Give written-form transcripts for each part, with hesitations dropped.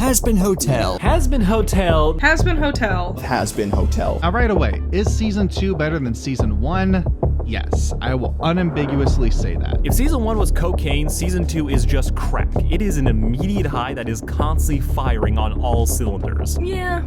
Hazbin Hotel. Hazbin Hotel. Hazbin Hotel. Hazbin Hotel. Now right away, is Season 2 better than Season 1? Yes, I will unambiguously say that. If Season 1 was cocaine, Season 2 is just crack. It is an immediate high that is constantly firing on all cylinders. Yeah,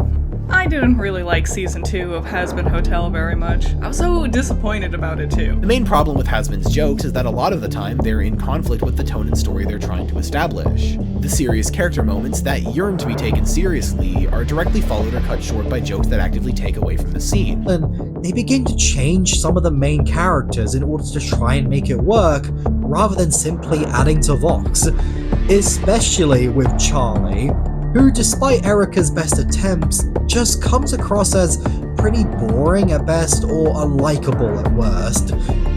I didn't really like Season 2 of Hazbin Hotel very much. I was so disappointed about it too. The main problem with Hazbin's jokes is that a lot of the time they're in conflict with the tone and story they're trying to establish. The serious character moments that yearn to be taken seriously are directly followed or cut short by jokes that actively take away from the scene. And they begin to change some of the main characters in order to try and make it work, rather than simply adding to Vox. Especially with Charlie, who, despite Erica's best attempts, just comes across as pretty boring at best or unlikable at worst,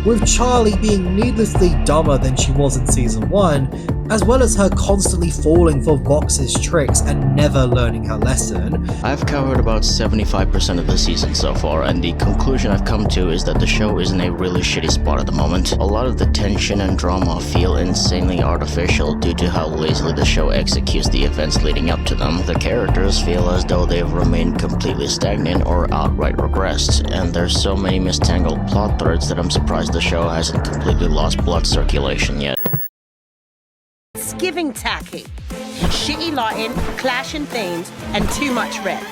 with Charlie being needlessly dumber than she was in Season 1, as well as her constantly falling for Vox's tricks and never learning her lesson. I've covered about 75% of the season so far, and the conclusion I've come to is that the show is in a really shitty spot at the moment. A lot of the tension and drama feel insanely artificial due to how lazily the show executes the events leading up to them. The characters feel as though they've remained completely stagnant or outright regressed, and there's so many mistangled plot threads that I'm surprised the show hasn't completely lost blood circulation yet. It's giving tacky. Shitty lighting, clashing themes, and too much red.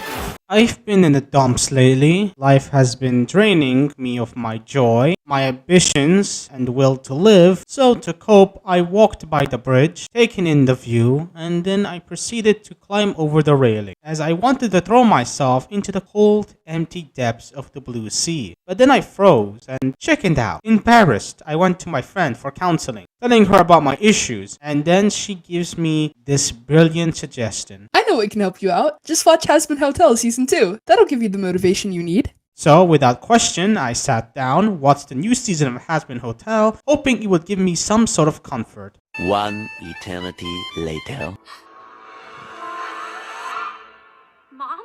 I've been in the dumps lately. Life has been draining me of my joy, my ambitions, and will to live. So to cope, I walked by the bridge, taking in the view, and then I proceeded to climb over the railing, as I wanted to throw myself into the cold, empty depths of the blue sea. But then I froze and chickened out. Embarrassed, I went to my friend for counseling, telling her about my issues, and then she gives me this brilliant suggestion. I know what can help you out. Just watch Hazbin Hotel Season 2. That'll give you the motivation you need. So, without question, I sat down, watched the new season of Hazbin Hotel, hoping it would give me some sort of comfort. One eternity later. Mom?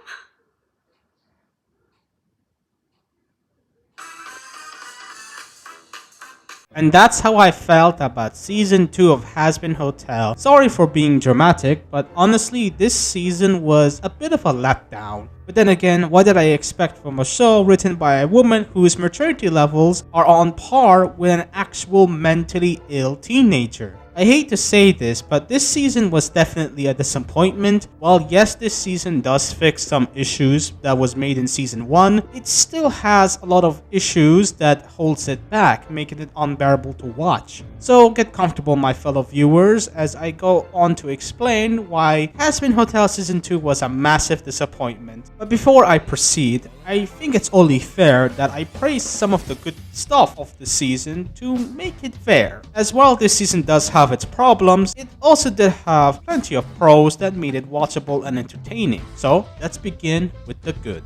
And that's how I felt about Season 2 of Hazbin Hotel. Sorry for being dramatic, but honestly, this season was a bit of a letdown. But then again, what did I expect from a show written by a woman whose maturity levels are on par with an actual mentally ill teenager? I hate to say this, but this season was definitely a disappointment. While yes, this season does fix some issues that was made in Season 1, it still has a lot of issues that holds it back, making it unbearable to watch. So get comfortable, my fellow viewers, as I go on to explain why Hazbin Hotel Season 2 was a massive disappointment. But before I proceed, I think it's only fair that I praise some of the good stuff of the season to make it fair. As well, this season does have its problems, it also did have plenty of pros that made it watchable and entertaining. So let's begin with the good.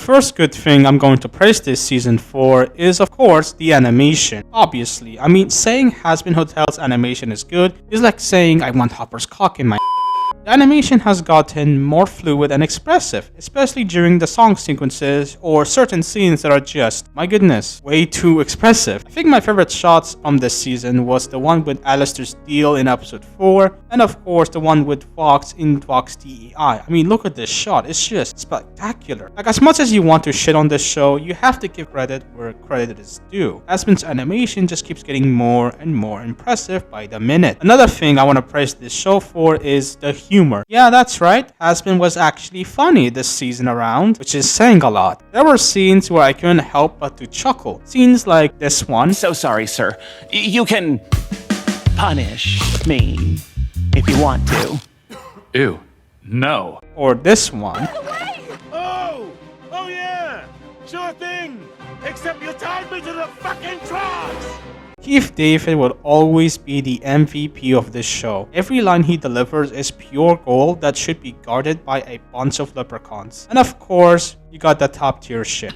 First good thing I'm going to praise this season for is, of course, the animation. Obviously, I mean, saying Hazbin Hotel's animation is good is like saying I want Hopper's cock in my. The animation has gotten more fluid and expressive, especially during the song sequences or certain scenes that are just, my goodness, way too expressive. I think my favorite shots from this season was the one with Alastor's deal in episode 4, and of course the one with Fox in Fox DEI. I mean, look at this shot, it's just spectacular. Like, as much as you want to shit on this show, you have to give credit where credit is due. Hazbin's animation just keeps getting more and more impressive by the minute. Another thing I want to praise this show for is the humor. Yeah, that's right, Hazbin was actually funny this season around, which is saying a lot. There were scenes where I couldn't help but to chuckle. Scenes like this one. So sorry, sir. You can punish me if you want to. Ew. No. Or this one. Oh yeah! Sure thing! Except you tied me to the fucking trucks! Keith David will always be the MVP of this show. Every line he delivers is pure gold that should be guarded by a bunch of leprechauns. And of course, you got the top tier shit.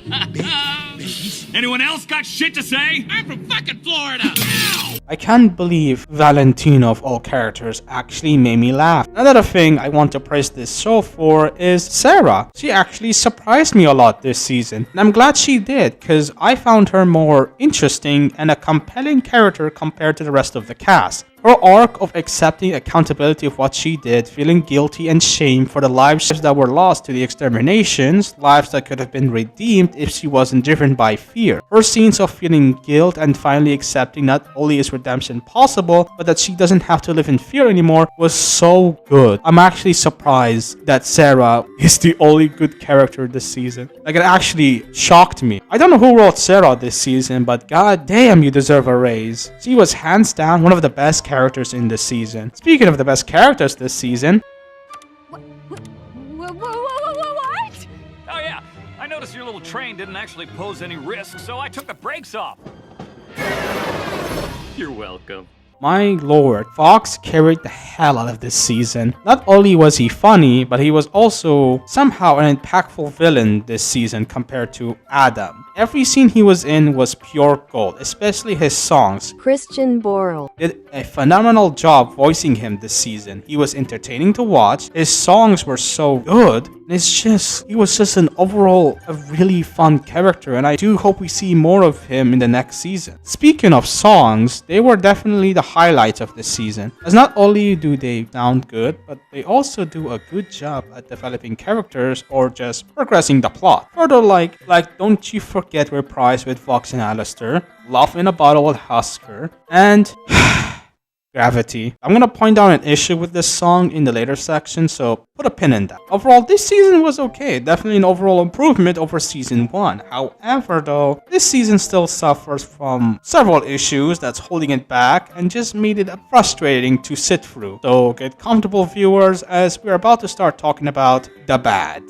Anyone else got shit to say? I'm from fucking Florida! Ow! I can't believe Valentino of all characters actually made me laugh. Another thing I want to praise this show for is Sarah. She actually surprised me a lot this season, and I'm glad she did, because I found her more interesting and a compelling character compared to the rest of the cast. Her arc of accepting accountability of what she did, feeling guilty and shame for the lives that were lost to the exterminations, lives that could have been redeemed if she wasn't driven by fear. Her scenes of feeling guilt and finally accepting not only is redemption possible, but that she doesn't have to live in fear anymore was so good. I'm actually surprised that Sarah is the only good character this season. Like, it actually shocked me. I don't know who wrote Sarah this season, but god damn, you deserve a raise. She was hands down one of the best characters in this season. Speaking of the best characters this season, What? Oh yeah, I noticed your little train didn't actually pose any risk, so I took the brakes off. You're welcome. my lord, Fox carried the hell out of this season. Not only was he funny, but he was also somehow an impactful villain this season compared to Adam. Every scene he was in was pure gold, especially his songs. Christian Borle Did a phenomenal job voicing him this season. He was entertaining to watch, his songs were so good, he was just an overall a really fun character, and I do hope we see more of him in the next season. Speaking of songs, they were definitely the highlights of this season, as not only do they sound good, but they also do a good job at developing characters or just progressing the plot. Further, like Don't You Forget Reprise with Fox and Alastor, Love in a Bottle with Husker, and Gravity. I'm gonna point out an issue with this song in the later section, so put a pin in that. Overall, this season was okay, definitely an overall improvement over season 1. However though, this season still suffers from several issues that's holding it back and just made it frustrating to sit through. So get comfortable, viewers, as we're about to start talking about the bad.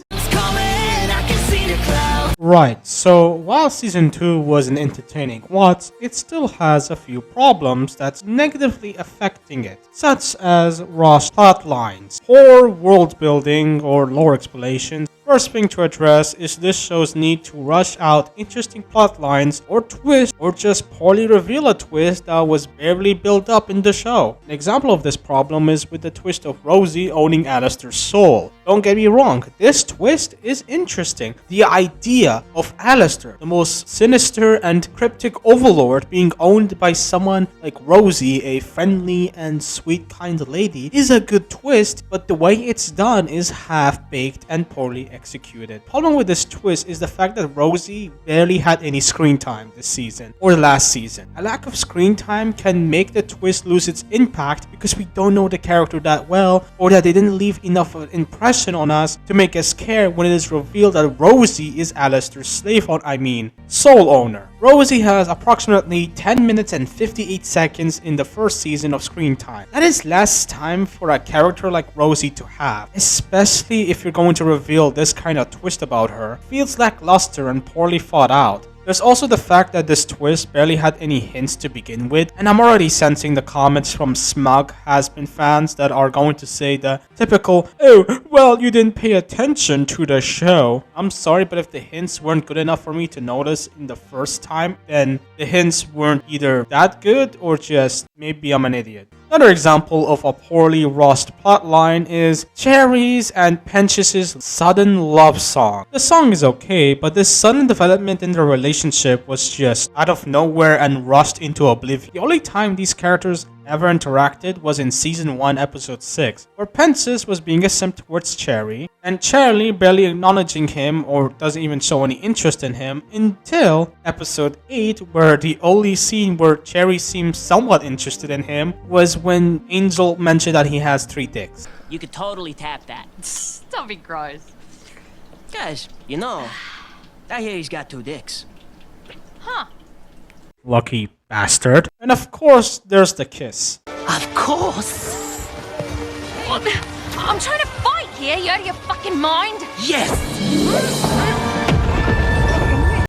Right, so while season 2 was an entertaining watch, it still has a few problems that's negatively affecting it, such as rushed plot lines, poor world building or lore explanations. First thing to address is this show's need to rush out interesting plot lines or twists, or just poorly reveal a twist that was barely built up in the show. An example of this problem is with the twist of Rosie owning Alastor's soul. Don't get me wrong, this twist is interesting. The idea of Alastor, the most sinister and cryptic overlord, being owned by someone like Rosie, a friendly and sweet kind lady, is a good twist, but the way it's done is half-baked and poorly executed. Problem with this twist is the fact that Rosie barely had any screen time this season or last season. A lack of screen time can make the twist lose its impact because we don't know the character that well, or that they didn't leave enough of an impression on us to make us care when it is revealed that Rosie is Alastor's soul owner. Rosie has approximately 10 minutes and 58 seconds in the first season of screen time. That is less time for a character like Rosie to have, especially if you're going to reveal this kind of twist about her. Feels lackluster and poorly thought out. There's also the fact that this twist barely had any hints to begin with, and I'm already sensing the comments from smug Hazbin fans that are going to say the typical, "Oh, well, you didn't pay attention to the show." I'm sorry, but if the hints weren't good enough for me to notice in the first time, then the hints weren't either that good or just maybe I'm an idiot. Another example of a poorly rushed plotline is Cherry's and Pench's sudden love song. The song is okay, but this sudden development in their relationship was just out of nowhere and rushed into oblivion. The only time these characters ever interacted was in season 1 episode 6, where Pence's was being a simp towards Cherry, and Cherry barely acknowledging him or doesn't even show any interest in him until episode 8, where the only scene where Cherry seems somewhat interested in him was when Angel mentioned that he has 3 dicks. You could totally tap that. Don't be gross. Guys, you know, I hear he's got 2 dicks. Huh. Lucky bastard. And of course, there's the kiss. Of course. What? I'm trying to fight here. You out of your fucking mind? Yes.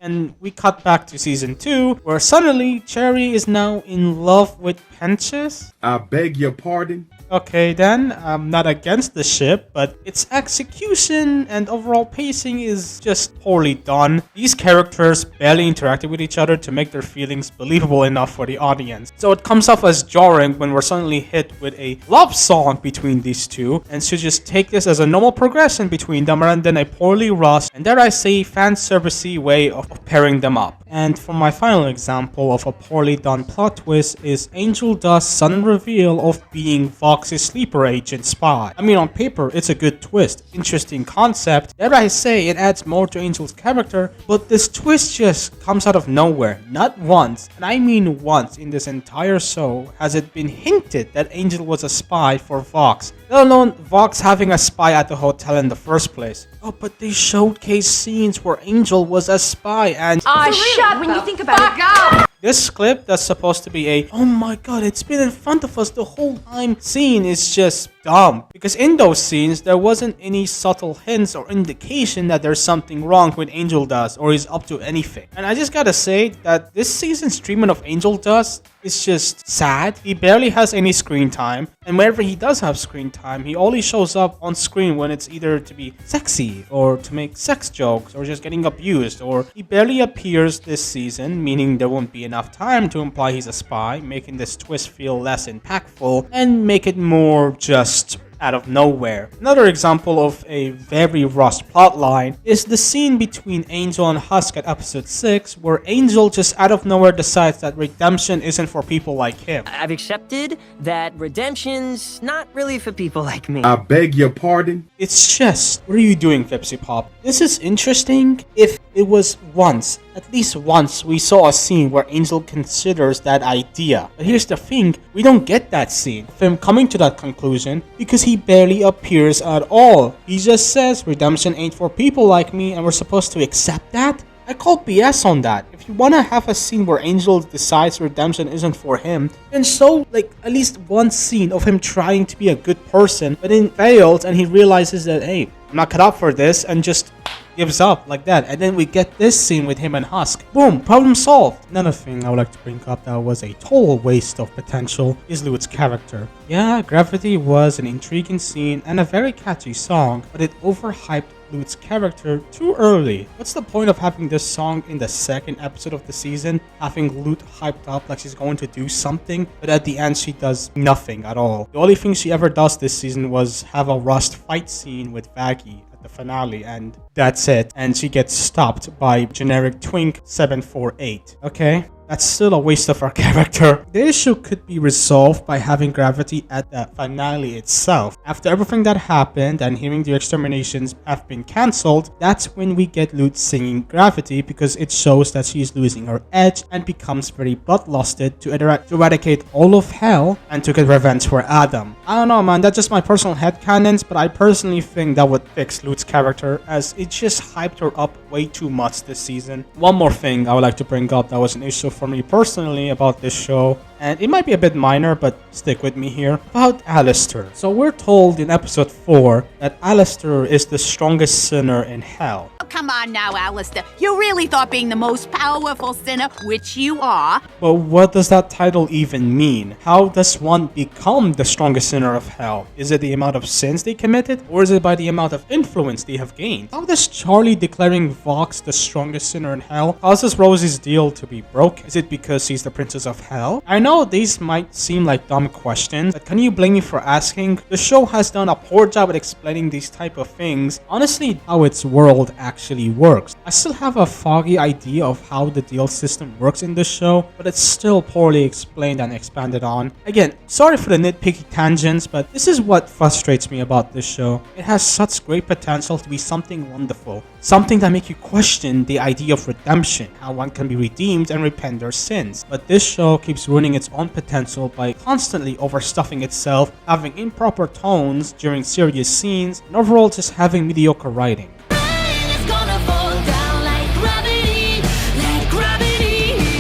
And we cut back to season 2, where suddenly Cherry is now in love with Pench's. I beg your pardon? Okay, then, I'm not against the ship, but its execution and overall pacing is just poorly done. These characters barely interacted with each other to make their feelings believable enough for the audience. So it comes off as jarring when we're suddenly hit with a love song between these two, and should just take this as a normal progression between them rather than a poorly rushed and, dare I say, fan servicey way of pairing them up. And for my final example of a poorly done plot twist is Angel Dust's sudden reveal of being Vox's sleeper agent spy. I mean, on paper, it's a good twist, interesting concept. Dare I say, it adds more to Angel's character, but this twist just comes out of nowhere. Not once, and I mean once in this entire show has it been hinted that Angel was a spy for Vox, let alone Vox having a spy at the hotel in the first place. Oh, but they showcase scenes where Angel was a spy and... shut when you think about it. This clip that's supposed to be a, oh my god, it's been in front of us the whole time scene is just dumb. Because in those scenes, there wasn't any subtle hints or indication that there's something wrong with Angel Dust or he's up to anything. And I just gotta say that this season's treatment of Angel Dust is just sad. He barely has any screen time. And whenever he does have screen time, he only shows up on screen when it's either to be sexy or to make sex jokes or just getting abused. Or he barely appears this season, meaning there won't be enough time to imply he's a spy, making this twist feel less impactful and make it more just out of nowhere. Another example of a very rushed plotline is the scene between Angel and Husk at episode 6, where Angel just out of nowhere decides that redemption isn't for people like him. I've accepted that redemption's not really for people like me. I beg your pardon? It's just, what are you doing, Fipsy Pop? This is interesting if it was once, at least once, we saw a scene where Angel considers that idea. But here's the thing, we don't get that scene of him coming to that conclusion because he barely appears at all. He just says redemption ain't for people like me and we're supposed to accept that? I call BS on that. If you wanna have a scene where Angel decides redemption isn't for him, then show like at least one scene of him trying to be a good person, but it fails and he realizes that, hey, I'm not cut out for this, and just gives up like that. And then we get this scene with him and Husk. Boom, problem solved. Another thing I would like to bring up that was a total waste of potential is Lute's character. Yeah, Gravity was an intriguing scene and a very catchy song, but it overhyped Lute's character too early. What's the point of having this song in the second episode of the season, having Lute hyped up like she's going to do something, but at the end she does nothing at all? The only thing she ever does this season was have a rushed fight scene with Vaggie at the finale, and that's it. And she gets stopped by generic Twink 748. Okay? That's still a waste of our character. The issue could be resolved by having Gravity at the finale itself. After everything that happened and hearing the exterminations have been cancelled, that's when we get Lute singing Gravity, because it shows that she's losing her edge and becomes very bloodlusted to eradicate all of hell and to get revenge for Adam. I don't know, man, that's just my personal headcanons, but I personally think that would fix Lute's character, as it just hyped her up way too much this season. One more thing I would like to bring up that was an issue for me personally about this show, and it might be a bit minor, but stick with me here, about Alastor. So we're told in episode 4 that Alastor is the strongest sinner in hell. Oh, come on now, Alastor. You really thought being the most powerful sinner, which you are. But what does that title even mean? How does one become the strongest sinner of hell? Is it the amount of sins they committed, or is it by the amount of influence they have gained? How does Charlie declaring Vox the strongest sinner in hell causes Rosie's deal to be broken? Is it because she's the princess of hell? I know these might seem like dumb questions, but can you blame me for asking? The show has done a poor job at explaining these type of things, honestly, how its world actually works. I still have a foggy idea of how the deal system works in this show, but it's still poorly explained and expanded on. Again, sorry for the nitpicky tangents, but this is what frustrates me about this show. It has such great potential to be something wonderful, something that makes you question the idea of redemption, how one can be redeemed and repent their sins. But this show keeps ruining its own potential by constantly overstuffing itself, having improper tones during serious scenes, and overall just having mediocre writing.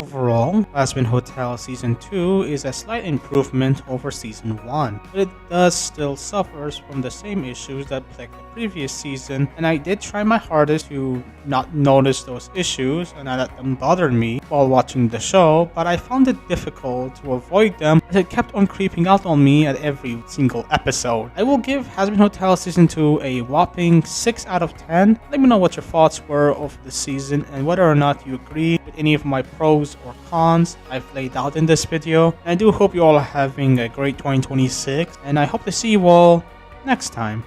Overall, show, Hazbin Hotel Season 2 is a slight improvement over Season 1, but it does still suffers from the same issues that plagued the previous season, and I did try my hardest to not notice those issues and not let them bother me while watching the show, but I found it difficult to avoid them as it kept on creeping out on me at every single episode. I will give Hazbin Hotel Season 2 a whopping 6 out of 10. Let me know what your thoughts were of the season and whether or not you agree with any of my pros or cons I've laid out in this video. And I do hope you all are having a great 2026, and I hope to see you all next time.